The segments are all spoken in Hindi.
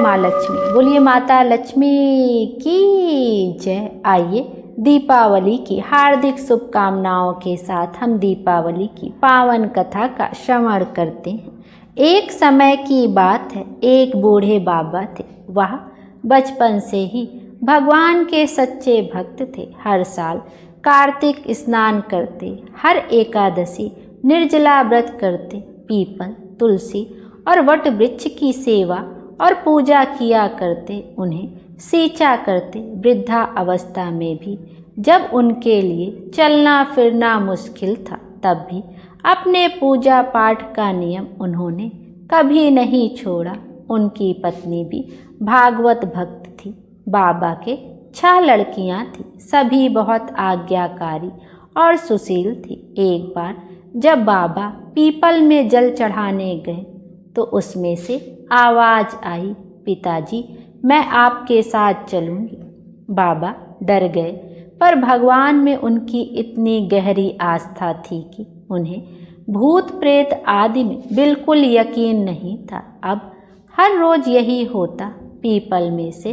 माँ लक्ष्मी। बोलिए माता लक्ष्मी की जय। आइए दीपावली की हार्दिक शुभकामनाओं के साथ हम दीपावली की पावन कथा का श्रवण करते हैं। एक समय की बात है, एक बूढ़े बाबा थे। वह बचपन से ही भगवान के सच्चे भक्त थे। हर साल कार्तिक स्नान करते, हर एकादशी निर्जला व्रत करते, पीपल, तुलसी और वट वृक्ष की सेवा और पूजा किया करते, उन्हें सींचा करते। वृद्धा अवस्था में भी जब उनके लिए चलना फिरना मुश्किल था, तब भी अपने पूजा पाठ का नियम उन्होंने कभी नहीं छोड़ा। उनकी पत्नी भी भागवत भक्त थी। बाबा के 6 लड़कियां थीं, सभी बहुत आज्ञाकारी और सुशील थी। एक बार जब बाबा पीपल में जल चढ़ाने गए तो उसमें से आवाज़ आई, पिताजी मैं आपके साथ चलूँगी। बाबा डर गए, पर भगवान में उनकी इतनी गहरी आस्था थी कि उन्हें भूत प्रेत आदि में बिल्कुल यकीन नहीं था। अब हर रोज़ यही होता। पीपल में से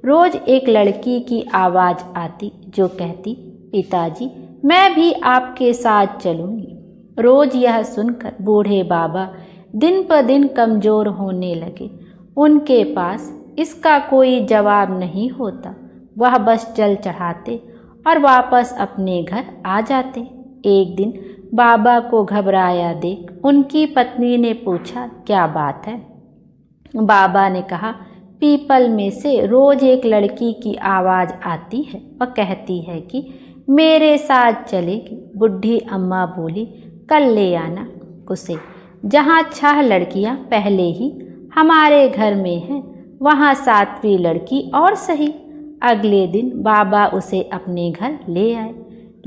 रोज़ एक लड़की की आवाज़ आती जो कहती, पिताजी मैं भी आपके साथ चलूँगी। रोज़ यह सुनकर बूढ़े बाबा दिन पर दिन कमज़ोर होने लगे। उनके पास इसका कोई जवाब नहीं होता। वह बस जल चढ़ाते और वापस अपने घर आ जाते। एक दिन बाबा को घबराया देख उनकी पत्नी ने पूछा, क्या बात है? बाबा ने कहा, पीपल में से रोज़ एक लड़की की आवाज़ आती है, वह कहती है कि मेरे साथ चलेगी। बुढ़ी अम्मा बोली, कल ले आना उसे। जहाँ 6 लड़कियाँ पहले ही हमारे घर में हैं, वहाँ 7वीं लड़की और सही। अगले दिन बाबा उसे अपने घर ले आए।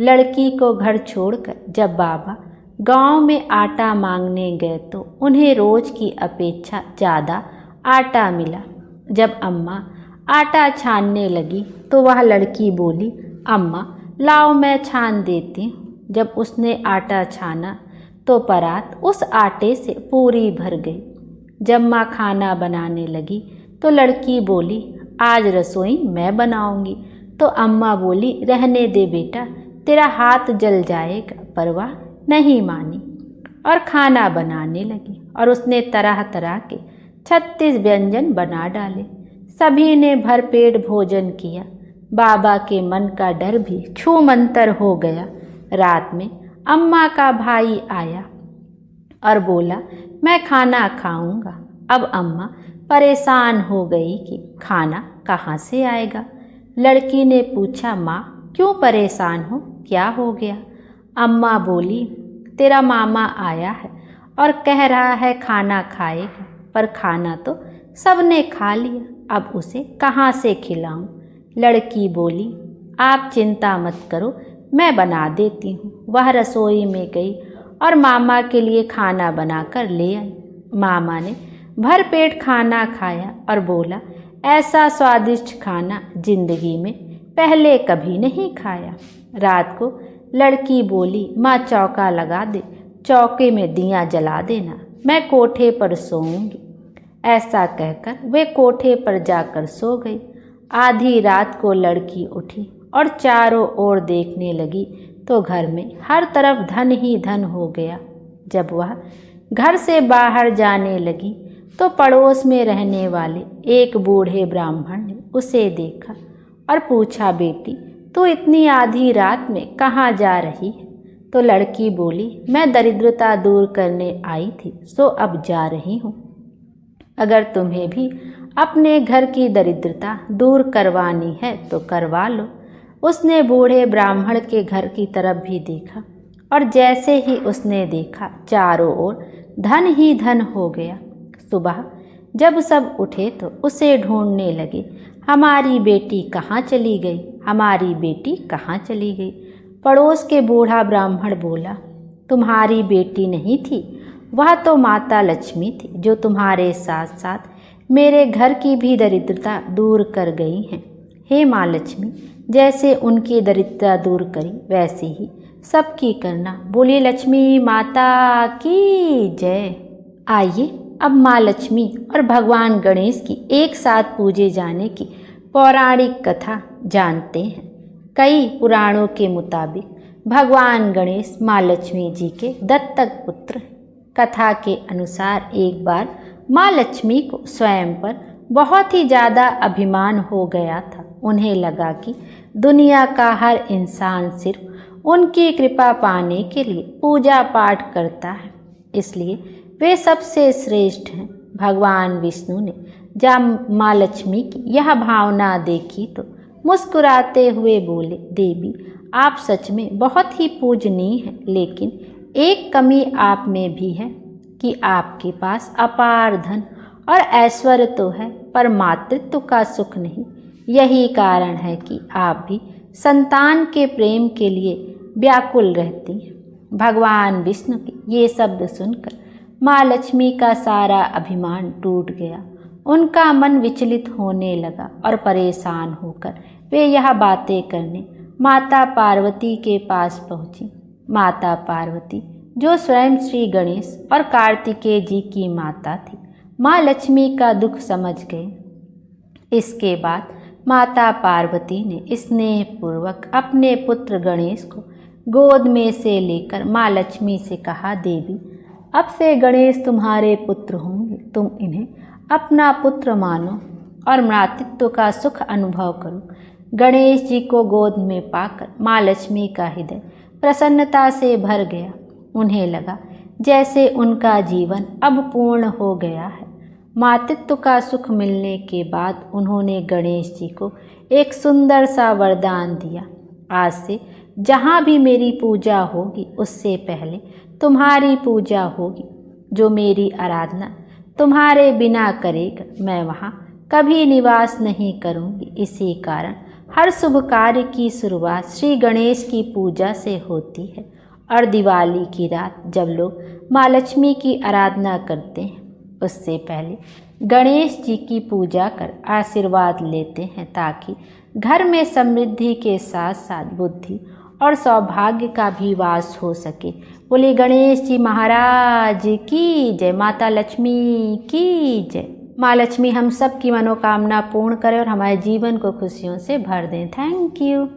लड़की को घर छोड़कर जब बाबा गांव में आटा मांगने गए तो उन्हें रोज़ की अपेक्षा ज़्यादा आटा मिला। जब अम्मा आटा छानने लगी तो वह लड़की बोली, अम्मा लाओ मैं छान देती हूँ। जब उसने आटा छाना तो परात उस आटे से पूरी भर गई। जब माँ खाना बनाने लगी तो लड़की बोली, आज रसोई मैं बनाऊंगी। तो अम्मा बोली, रहने दे बेटा, तेरा हाथ जल जाएगा। पर वह नहीं मानी और खाना बनाने लगी और उसने तरह तरह के 36 व्यंजन बना डाले। सभी ने भरपेट भोजन किया। बाबा के मन का डर भी छूमंतर हो गया। रात में अम्मा का भाई आया और बोला, मैं खाना खाऊंगा। अब अम्मा परेशान हो गई कि खाना कहाँ से आएगा। लड़की ने पूछा, माँ क्यों परेशान हो, क्या हो गया? अम्मा बोली, तेरा मामा आया है और कह रहा है खाना खाएगा, पर खाना तो सबने खा लिया, अब उसे कहाँ से खिलाऊं? लड़की बोली, आप चिंता मत करो, मैं बना देती हूँ। वह रसोई में गई और मामा के लिए खाना बनाकर ले आई। मामा ने भरपेट खाना खाया और बोला, ऐसा स्वादिष्ट खाना जिंदगी में पहले कभी नहीं खाया। रात को लड़की बोली, माँ चौका लगा दे, चौके में दिया जला देना, मैं कोठे पर सोऊंगी। ऐसा कहकर वे कोठे पर जाकर सो गई। आधी रात को लड़की उठी और चारों ओर देखने लगी तो घर में हर तरफ धन ही धन हो गया। जब वह घर से बाहर जाने लगी तो पड़ोस में रहने वाले एक बूढ़े ब्राह्मण ने उसे देखा और पूछा, बेटी तू इतनी आधी रात में कहाँ जा रही है? तो लड़की बोली, मैं दरिद्रता दूर करने आई थी, सो अब जा रही हूँ। अगर तुम्हें भी अपने घर की दरिद्रता दूर करवानी है तो करवा लो। उसने बूढ़े ब्राह्मण के घर की तरफ भी देखा और जैसे ही उसने देखा चारों ओर धन ही धन हो गया। सुबह जब सब उठे तो उसे ढूंढने लगे, हमारी बेटी कहाँ चली गई, हमारी बेटी कहाँ चली गई? पड़ोस के बूढ़ा ब्राह्मण बोला, तुम्हारी बेटी नहीं थी, वह तो माता लक्ष्मी थी जो तुम्हारे साथ साथ मेरे घर की भी दरिद्रता दूर कर गई हैं। हे माँ लक्ष्मी, जैसे उनकी दरिद्रता दूर करी वैसे ही सबकी करना। बोलिए लक्ष्मी माता की जय। आइए अब माँ लक्ष्मी और भगवान गणेश की एक साथ पूजे जाने की पौराणिक कथा जानते हैं। कई पुराणों के मुताबिक भगवान गणेश माँ लक्ष्मी जी के दत्तक पुत्र हैं। कथा के अनुसार एक बार माँ लक्ष्मी को स्वयं पर बहुत ही ज़्यादा अभिमान हो गया था। उन्हें लगा कि दुनिया का हर इंसान सिर्फ उनकी कृपा पाने के लिए पूजा पाठ करता है, इसलिए वे सबसे श्रेष्ठ हैं। भगवान विष्णु ने जब माँ लक्ष्मी की यह भावना देखी तो मुस्कुराते हुए बोले, देवी आप सच में बहुत ही पूजनीय हैं, लेकिन एक कमी आप में भी है कि आपके पास अपार धन और ऐश्वर्य तो है, पर मातृत्व का सुख नहीं। यही कारण है कि आप भी संतान के प्रेम के लिए व्याकुल रहती हैं। भगवान विष्णु के ये शब्द सुनकर माँ लक्ष्मी का सारा अभिमान टूट गया। उनका मन विचलित होने लगा और परेशान होकर वे यह बातें करने माता पार्वती के पास पहुँची। माता पार्वती जो स्वयं श्री गणेश और कार्तिकेय जी की माता थी, माँ लक्ष्मी का दुख समझ गए। इसके बाद माता पार्वती ने स्नेहपूर्वक अपने पुत्र गणेश को गोद में से लेकर माँ लक्ष्मी से कहा, देवी अब से गणेश तुम्हारे पुत्र होंगे, तुम इन्हें अपना पुत्र मानो और मातृत्व का सुख अनुभव करो। गणेश जी को गोद में पाकर माँ लक्ष्मी का हृदय प्रसन्नता से भर गया। उन्हें लगा जैसे उनका जीवन अब पूर्ण हो गया है। मातृत्व का सुख मिलने के बाद उन्होंने गणेश जी को एक सुंदर सा वरदान दिया, आज से जहाँ भी मेरी पूजा होगी उससे पहले तुम्हारी पूजा होगी। जो मेरी आराधना तुम्हारे बिना करेगा, मैं वहाँ कभी निवास नहीं करूँगी। इसी कारण हर शुभ कार्य की शुरुआत श्री गणेश की पूजा से होती है और दिवाली की रात जब लोग माँ लक्ष्मी की आराधना करते हैं, उससे पहले गणेश जी की पूजा कर आशीर्वाद लेते हैं, ताकि घर में समृद्धि के साथ साथ बुद्धि और सौभाग्य का भी वास हो सके। बोले गणेश जी महाराज की जय, माता लक्ष्मी की जय। माँ लक्ष्मी हम सब की मनोकामना पूर्ण करें और हमारे जीवन को खुशियों से भर दें। Thank you.